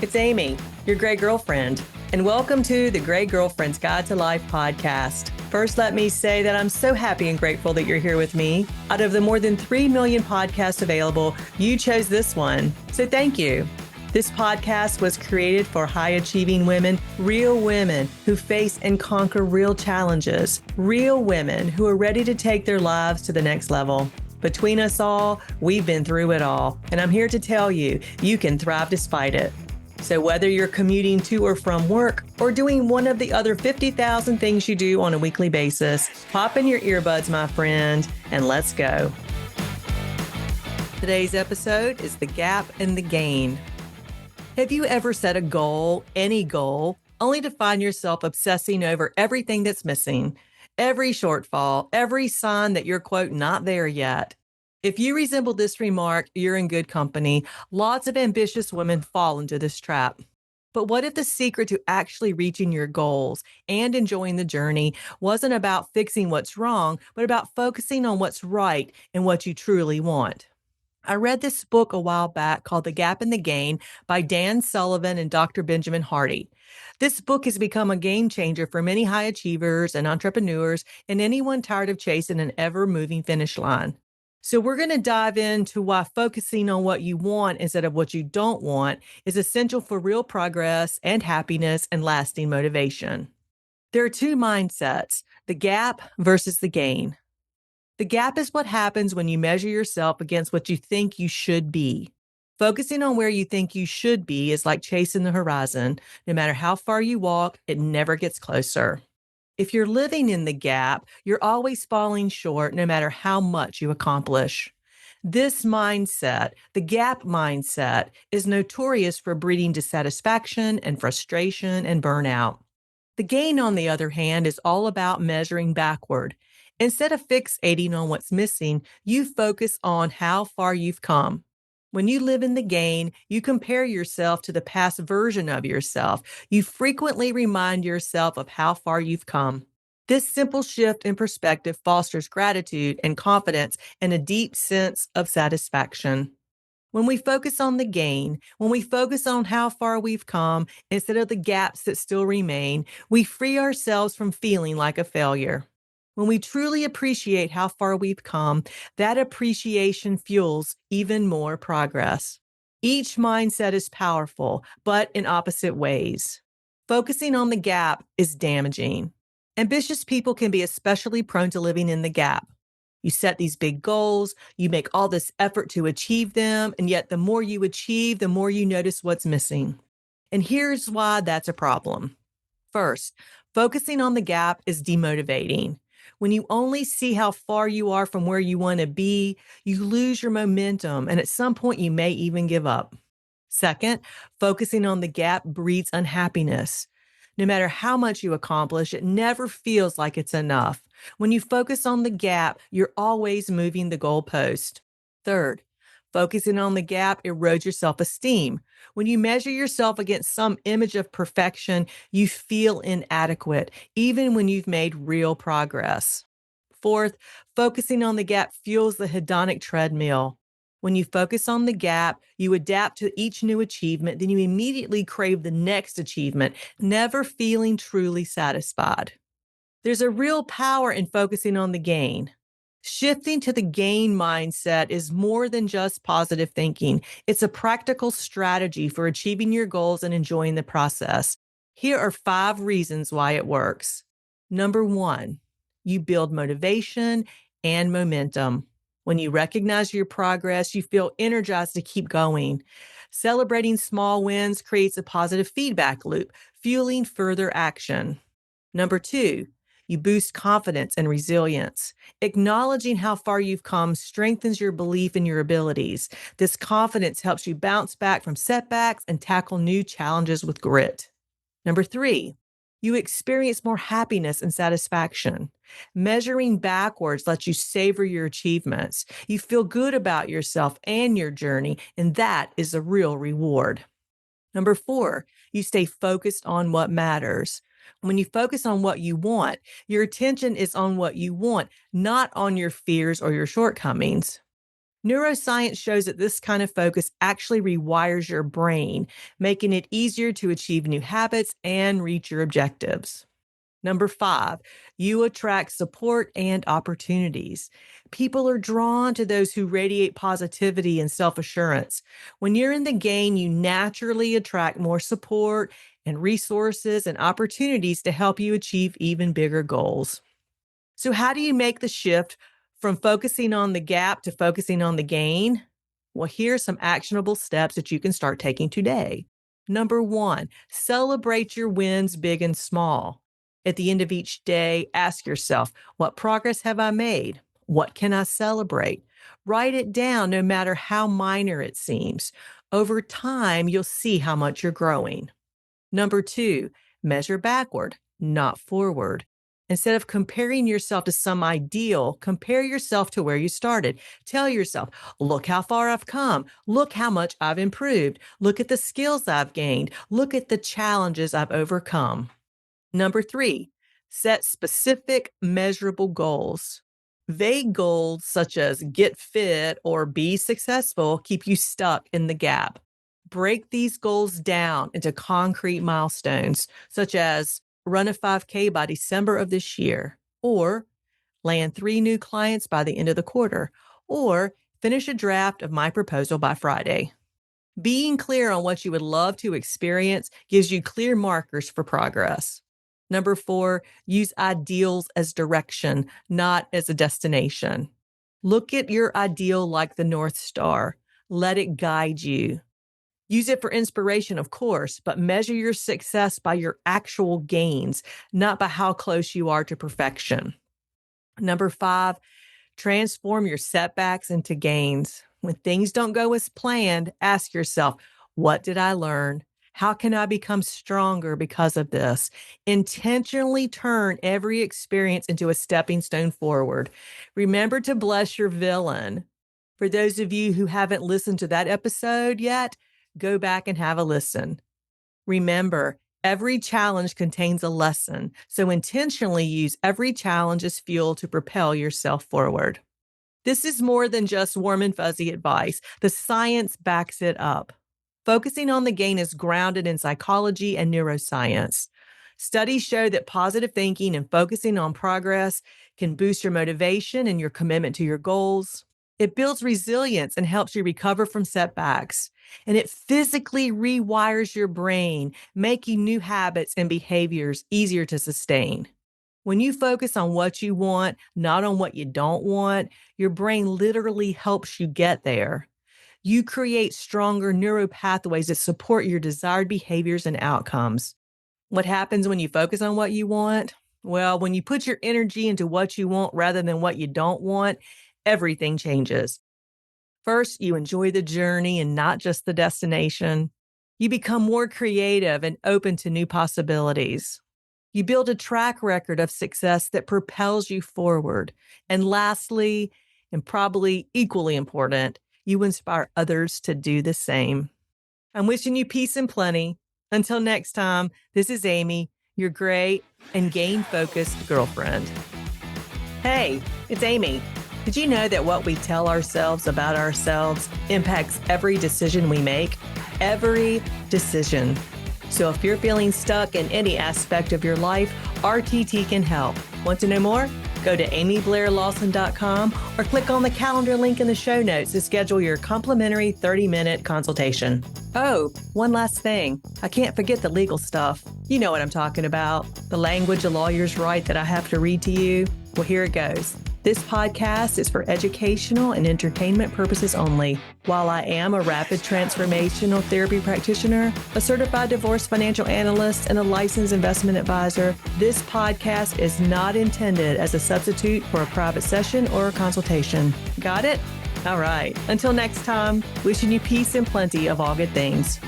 It's Amy, your Gray Girlfriend, and welcome to the Gray Girlfriend's Guide to Life podcast. First, let me say that I'm so happy and grateful that you're here with me. Out of the more than 3 million podcasts available, you chose this one, so thank you. This podcast was created for high-achieving women, real women who face and conquer real challenges, real women who are ready to take their lives to the next level. Between us all, we've been through it all, and I'm here to tell you, you can thrive despite it. So whether you're commuting to or from work or doing one of the other 50,000 things you do on a weekly basis, pop in your earbuds, my friend, and let's go. Today's episode is the gap and the gain. Have you ever set a goal, any goal, only to find yourself obsessing over everything that's missing, every shortfall, every sign that you're, quote, not there yet? If you resemble this remark, you're in good company. Lots of ambitious women fall into this trap. But what if the secret to actually reaching your goals and enjoying the journey wasn't about fixing what's wrong, but about focusing on what's right and what you truly want? I read this book a while back called The Gap and the Gain by Dan Sullivan and Dr. Benjamin Hardy. This book has become a game changer for many high achievers and entrepreneurs and anyone tired of chasing an ever-moving finish line. So we're going to dive into why focusing on what you want instead of what you don't want is essential for real progress and happiness and lasting motivation. There are two mindsets, the gap versus the gain. The gap is what happens when you measure yourself against what you think you should be. Focusing on where you think you should be is like chasing the horizon. No matter how far you walk, it never gets closer. If you're living in the gap, you're always falling short no matter how much you accomplish. This mindset, the gap mindset, is notorious for breeding dissatisfaction and frustration and burnout. The gain, on the other hand, is all about measuring backward. Instead of fixating on what's missing, you focus on how far you've come. When you live in the gain, you compare yourself to the past version of yourself. You frequently remind yourself of how far you've come. This simple shift in perspective fosters gratitude and confidence and a deep sense of satisfaction. When we focus on the gain, when we focus on how far we've come instead of the gaps that still remain, we free ourselves from feeling like a failure. When we truly appreciate how far we've come, that appreciation fuels even more progress. Each mindset is powerful, but in opposite ways. Focusing on the gap is damaging. Ambitious people can be especially prone to living in the gap. You set these big goals, you make all this effort to achieve them, and yet the more you achieve, the more you notice what's missing. And here's why that's a problem. First, focusing on the gap is demotivating. When you only see how far you are from where you want to be, you lose your momentum, and at some point you may even give up. Second, focusing on the gap breeds unhappiness. No matter how much you accomplish, it never feels like it's enough. When you focus on the gap, you're always moving the goalpost. Third, focusing on the gap erodes your self-esteem. When you measure yourself against some image of perfection, you feel inadequate, even when you've made real progress. Fourth, focusing on the gap fuels the hedonic treadmill. When you focus on the gap, you adapt to each new achievement, then you immediately crave the next achievement, never feeling truly satisfied. There's a real power in focusing on the gain. Shifting to the gain mindset is more than just positive thinking. It's a practical strategy for achieving your goals and enjoying the process. Here are 5 reasons why it works. Number 1, you build motivation and momentum. When you recognize your progress, you feel energized to keep going. Celebrating small wins creates a positive feedback loop, fueling further action. Number 2, you boost confidence and resilience. Acknowledging how far you've come strengthens your belief in your abilities. This confidence helps you bounce back from setbacks and tackle new challenges with grit. Number 3, you experience more happiness and satisfaction. Measuring backwards lets you savor your achievements. You feel good about yourself and your journey, and that is a real reward. Number 4, you stay focused on what matters. When you focus on what you want, your attention is on what you want, not on your fears or your shortcomings. Neuroscience shows that this kind of focus actually rewires your brain, making it easier to achieve new habits and reach your objectives. Number 5, you attract support and opportunities. People are drawn to those who radiate positivity and self assurance. When you're in the game, you naturally attract more support and resources and opportunities to help you achieve even bigger goals. So, how do you make the shift from focusing on the gap to focusing on the gain? Well, here's some actionable steps that you can start taking today. Number 1, celebrate your wins big and small. At the end of each day, ask yourself, what progress have I made? What can I celebrate? Write it down no matter how minor it seems. Over time, you'll see how much you're growing. Number 2, measure backward, not forward. Instead of comparing yourself to some ideal, compare yourself to where you started. Tell yourself, look how far I've come. Look how much I've improved. Look at the skills I've gained. Look at the challenges I've overcome. Number 3, set specific, measurable goals. Vague goals such as get fit or be successful keep you stuck in the gap. Break these goals down into concrete milestones, such as run a 5K by December of this year, or land 3 new clients by the end of the quarter, or finish a draft of my proposal by Friday. Being clear on what you would love to experience gives you clear markers for progress. Number 4, use ideals as direction, not as a destination. Look at your ideal like the North Star. Let it guide you. Use it for inspiration, of course, but measure your success by your actual gains, not by how close you are to perfection. Number 5, transform your setbacks into gains. When things don't go as planned, ask yourself, what did I learn? How can I become stronger because of this? Intentionally turn every experience into a stepping stone forward. Remember to bless your villain. For those of you who haven't listened to that episode yet, go back and have a listen. Remember, every challenge contains a lesson, so intentionally use every challenge as fuel to propel yourself forward. This is more than just warm and fuzzy advice. The science backs it up. Focusing on the gain is grounded in psychology and neuroscience. Studies show that positive thinking and focusing on progress can boost your motivation and your commitment to your goals. It builds resilience and helps you recover from setbacks. And it physically rewires your brain, making new habits and behaviors easier to sustain. When you focus on what you want, not on what you don't want, your brain literally helps you get there. You create stronger neural pathways that support your desired behaviors and outcomes. What happens when you focus on what you want? Well, when you put your energy into what you want rather than what you don't want, everything changes. First, you enjoy the journey and not just the destination. You become more creative and open to new possibilities. You build a track record of success that propels you forward. And lastly, and probably equally important, you inspire others to do the same. I'm wishing you peace and plenty. Until next time, this is Amy, your great and gain-focused girlfriend. Hey, it's Amy. Did you know that what we tell ourselves about ourselves impacts every decision we make? Every decision. So if you're feeling stuck in any aspect of your life, RTT can help. Want to know more? Go to amyblairlawson.com or click on the calendar link in the show notes to schedule your complimentary 30-minute consultation. Oh, one last thing. I can't forget the legal stuff. You know what I'm talking about. The language a lawyers write that I have to read to you. Well, here it goes. This podcast is for educational and entertainment purposes only. While I am a rapid transformational therapy practitioner, a certified divorce financial analyst, and a licensed investment advisor, this podcast is not intended as a substitute for a private session or a consultation. Got it? All right. Until next time, wishing you peace and plenty of all good things.